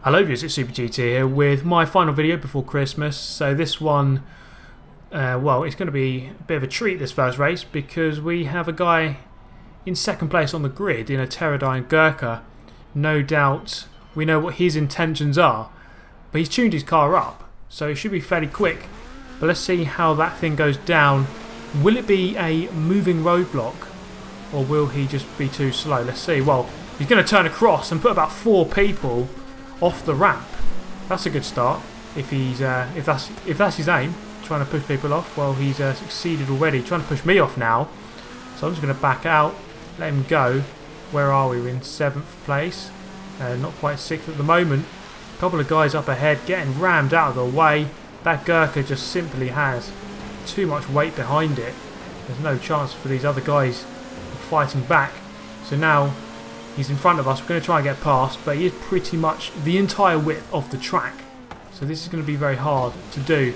Hello viewers, it's Super GT here with my final video before Christmas. So this one, well, it's going to be a bit of a treat this first race because we have a guy in second place on the grid in a Terradyne Ghurka. No doubt we know what his intentions are, but he's tuned his car up, so it should be fairly quick. But let's see how that thing goes down. Will it be a moving roadblock or will he just be too slow? Let's see. Well, he's going to turn across and put about 4 people off the ramp. That's a good start. If that's his aim, trying to push people off. Well, he's succeeded already. Trying to push me off now. So I'm just going to back out, let him go. Where are we? We're in 7th place. Not quite 6th at the moment. A couple of guys up ahead getting rammed out of the way. That Ghurka just simply has too much weight behind it. There's no chance for these other guys fighting back. So now he's in front of us. We're going to try and get past, but he is pretty much the entire width of the track. So this is going to be very hard to do.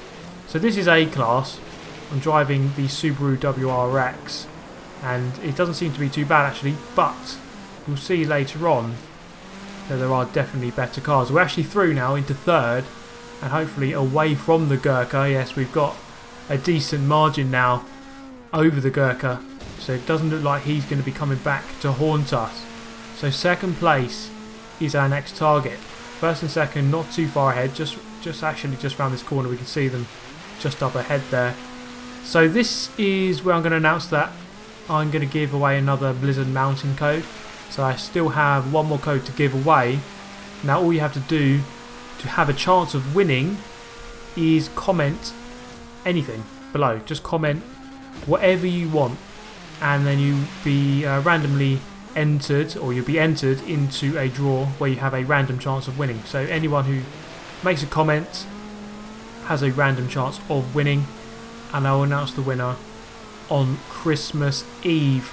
So this is A class. I'm driving the Subaru WRX, and it doesn't seem to be too bad actually, but you'll see later on that there are definitely better cars. We're actually through now into 3rd, and hopefully away from the Ghurka. Yes, we've got a decent margin now over the Ghurka, so it doesn't look like he's going to be coming back to haunt us. So 2nd place is our next target. 1st and 2nd not too far ahead, just around this corner. We can see them just up ahead there. So this is where I'm going to announce that I'm going to give away another Blizzard mountain code. So I still have one more code to give away. Now all you have to do to have a chance of winning is comment anything below. Just comment whatever you want, and then you'll be randomly entered, or you'll be entered into a draw where you have a random chance of winning. So anyone who makes a comment has a random chance of winning, and I'll announce the winner on Christmas Eve.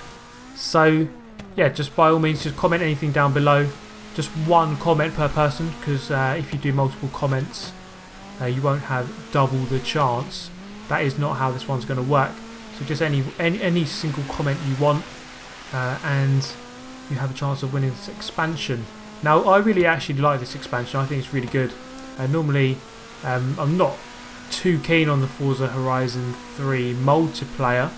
So yeah, just by all means just comment anything down below. Just one comment per person, because if you do multiple comments you won't have double the chance. That is not how this one's going to work. So just any single comment you want, and you have a chance of winning this expansion. Now I really actually like this expansion. I think it's really good. Normally I'm not too keen on the Forza Horizon 3 multiplayer,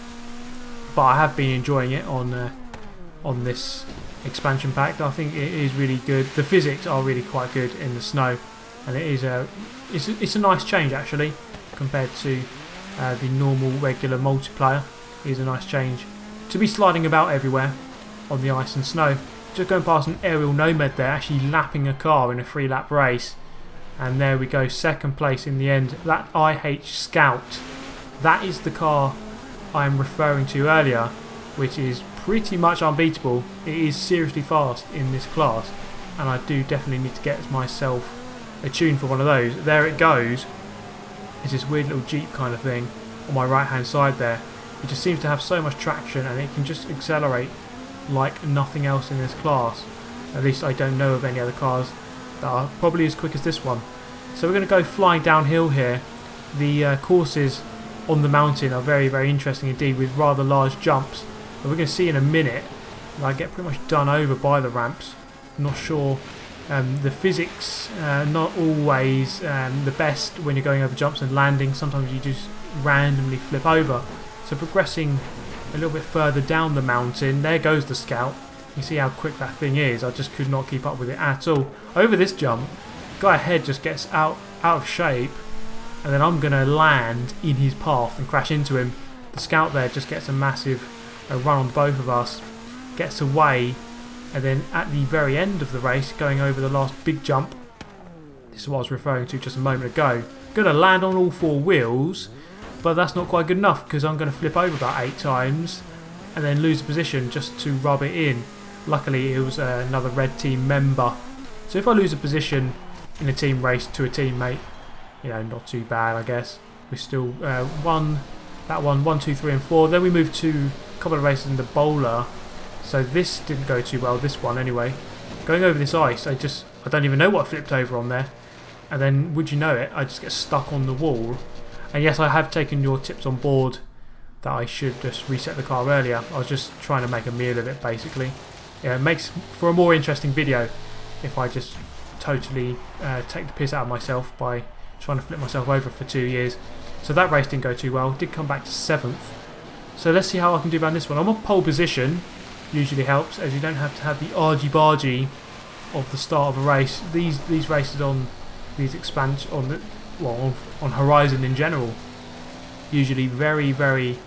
but I have been enjoying it on this expansion pack. I think it is really good. The physics are really quite good in the snow, and it's a nice change actually compared to the normal regular multiplayer. It is a nice change to be sliding about everywhere on the ice and snow. Just going past an aerial nomad there, actually lapping a car in a 3-lap race, and there we go, 2nd place in the end. That IH Scout, that is the car I am referring to earlier, which is pretty much unbeatable. It is seriously fast in this class, and I do definitely need to get myself a tune for one of those. There it goes. It's this weird little Jeep kind of thing on my right hand side there. It just seems to have so much traction, and it can just accelerate like nothing else in this class. At least I don't know of any other cars that are probably as quick as this one. So we're going to go flying downhill here. The courses on the mountain are very, very interesting indeed, with rather large jumps. And we're going to see in a minute that I get pretty much done over by the ramps. I'm not sure. The physics not always the best when you're going over jumps and landing. Sometimes you just randomly flip over. So progressing a little bit further down the mountain, there goes the Scout. You see how quick that thing is. I just could not keep up with it at all. Over this jump, the guy ahead just gets out of shape, and then I'm going to land in his path and crash into him. The Scout there just gets a massive run on both of us, gets away, and then at the very end of the race, going over the last big jump, this is what I was referring to just a moment ago, going to land on all 4 wheels. But that's not quite good enough, because I'm going to flip over about 8 times and then lose a position just to rub it in. Luckily it was another red team member. So if I lose a position in a team race to a teammate, you know, not too bad I guess. We still won that one, 1, 2, 3 and 4. Then we moved to a couple of races in the bowler. So this didn't go too well, this one anyway. Going over this ice, I don't even know what I flipped over on there. And then, would you know it, I just get stuck on the wall. And yes, I have taken your tips on board that I should just reset the car earlier. I was just trying to make a meal of it basically. Yeah, it makes for a more interesting video if I just totally take the piss out of myself by trying to flip myself over for 2 years. So that race didn't go too well. Did come back to 7th. So let's see how I can do around this one. I'm on pole position. Usually helps, as you don't have to have the argy-bargy of the start of a race. These races on these on Horizon in general, usually very, very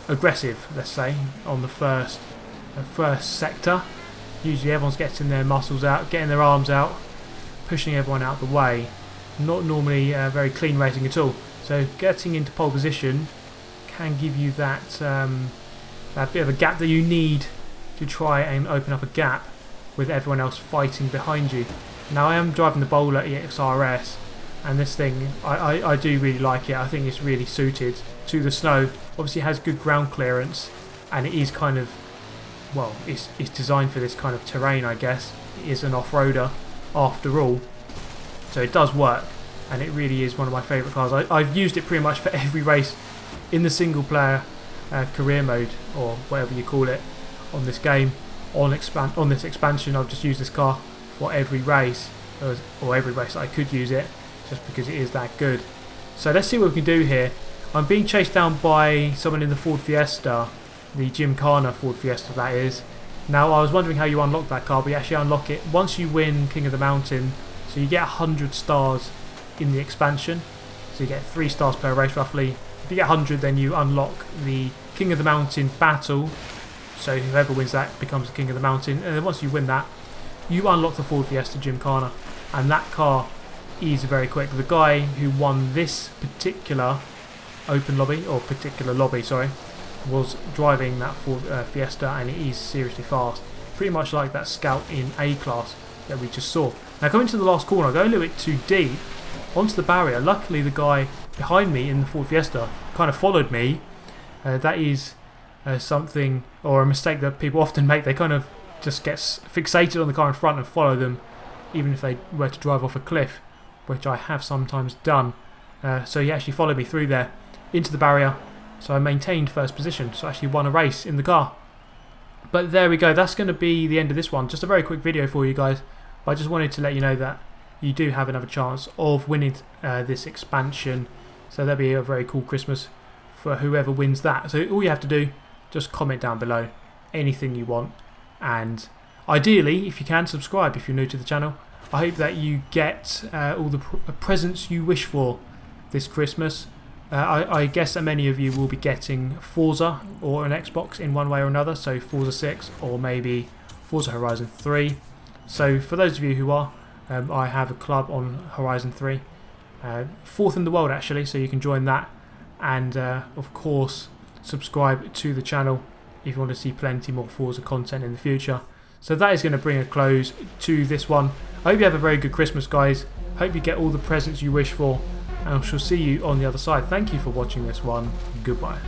aggressive, let's say, on the first sector. Usually everyone's getting their muscles out, getting their arms out, pushing everyone out of the way. Not normally very clean racing at all. So getting into pole position can give you that bit of a gap that you need to try and open up a gap with everyone else fighting behind you. Now I am driving the Bowler EXRS, and this thing, I do really like it. I think it's really suited to the snow. Obviously it has good ground clearance, and it is kind of, well, it's designed for this kind of terrain, I guess. It is an off-roader after all, so it does work, and it really is one of my favourite cars. I've used it pretty much for every race in the single player career mode, or whatever you call it, on this game. On this expansion, I've just used this car for every race, or every race that I could use it, just because it is that good. So let's see what we can do here. I'm being chased down by someone in the Ford Fiesta, the Gymkhana Ford Fiesta that is. Now I was wondering how you unlock that car, but you actually unlock it once you win King of the Mountain. So you get 100 stars in the expansion, so you get 3 stars per race roughly. If you get 100, then you unlock the King of the Mountain battle, so whoever wins that becomes the King of the Mountain, and then once you win that, you unlock the Ford Fiesta Gymkhana, and that car is very quick. The guy who won this particular lobby, was driving that Ford Fiesta, and it is seriously fast, pretty much like that Scout in A class that we just saw. Now coming to the last corner, I go a little bit too deep onto the barrier. Luckily the guy behind me in the Ford Fiesta kind of followed me. That is something, or a mistake that people often make. They kind of just get fixated on the car in front and follow them, even if they were to drive off a cliff, which I have sometimes done. So he actually followed me through there into the barrier, so I maintained first position, so I actually won a race in the car. But there we go, that's going to be the end of this one. Just a very quick video for you guys, but I just wanted to let you know that you do have another chance of winning this expansion, so that'll be a very cool Christmas for whoever wins that. So all you have to do, just comment down below anything you want, and ideally, if you can, subscribe if you're new to the channel. I hope that you get all the presents you wish for this Christmas. I guess that many of you will be getting Forza or an Xbox in one way or another, so Forza 6 or maybe Forza Horizon 3. So for those of you who are, I have a club on Horizon 3, 4th in the world actually, so you can join that, and of course subscribe to the channel if you want to see plenty more Forza content in the future. So that is going to bring a close to this one. I hope you have a very good Christmas, guys. Hope you get all the presents you wish for, and I shall see you on the other side. Thank you for watching this one. Goodbye.